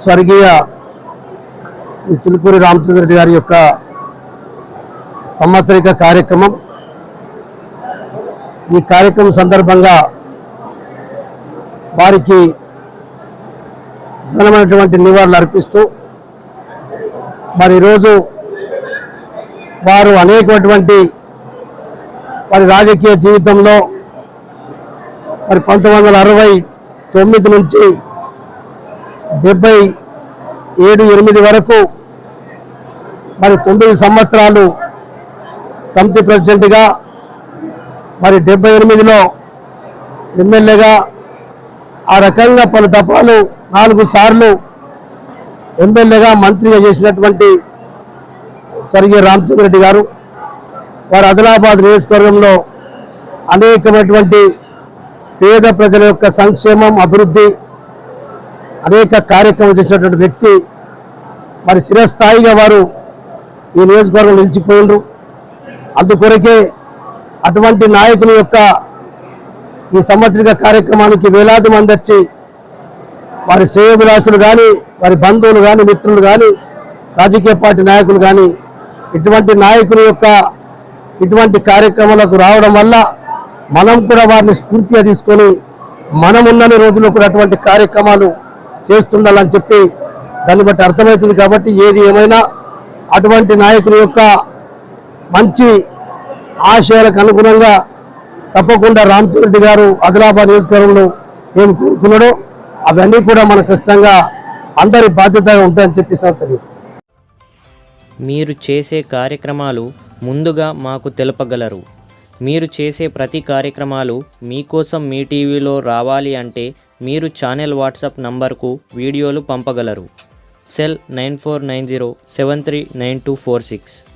స్వర్గీయ శ్రీ చిలుకూరి రామచంద్రరెడ్డి గారి యొక్క సంవత్సరిక కార్యక్రమం. ఈ కార్యక్రమం సందర్భంగా వారికి ఘనమైనటువంటి నివాళులు అర్పిస్తూ మరి ఈరోజు వారు అనేకటువంటి వారి రాజకీయ జీవితంలో మరి 1969 నుంచి 77-8 వరకు మరి 9 సంవత్సరాలు సమితి ప్రెసిడెంట్గా, మరి 78లో ఎమ్మెల్యేగా, ఆ రకంగా పలు దఫాలు 4 సార్లు ఎమ్మెల్యేగా మంత్రిగా చేసినటువంటి స్వర్గీయ రామచంద్రరెడ్డి గారు వారు ఆదిలాబాద్ నియోజకవర్గంలో అనేకమైనటువంటి పేద ప్రజల యొక్క సంక్షేమం, అభివృద్ధి అనేక కార్యక్రమాలు చేసినటువంటి వ్యక్తి. మరి చిరస్థాయిగా వారు ఈ నియోజకవర్గంలో నిలిచిపోయిండ్రు. అందుకొరకే అటువంటి నాయకుని యొక్క ఈ సంవత్సరిక కార్యక్రమానికి వేలాది మంది వచ్చి వారి శ్రేయోభిలాషులు కానీ, వారి బంధువులు కానీ, మిత్రులు కానీ, రాజకీయ పార్టీ నాయకులు కానీ ఇటువంటి నాయకుని యొక్క ఇటువంటి కార్యక్రమాలకు రావడం వల్ల మనం కూడా వారిని స్ఫూర్తిగా తీసుకొని మనం ఉన్నన్ని రోజుల్లో కూడా అటువంటి కార్యక్రమాలు చేస్తుండాలని చెప్పి దాన్ని బట్టి అర్థమవుతుంది. కాబట్టి ఏది ఏమైనా అటువంటి నాయకుని యొక్క మంచి ఆశయాలకు అనుగుణంగా తప్పకుండా రామచంద్రరెడ్డి గారు ఆదిలాబాద్ నియోజకవర్గంలో ఏం కోరుకున్నాడో అవన్నీ కూడా మన ఖచ్చితంగా అందరి బాధ్యతగా ఉంటాయని చెప్పి తెలియజేస్తాం. మీరు చేసే కార్యక్రమాలు ముందుగా మాకు తెలుపగలరు. మీరు చేసే ప్రతి కార్యక్రమాలు మీకోసం మీ టీవీలో రావాలి అంటే మీరు ఛానల్ వాట్సాప్ నంబర్కు వీడియోలు పంపగలరు. సెల్ 9490739246.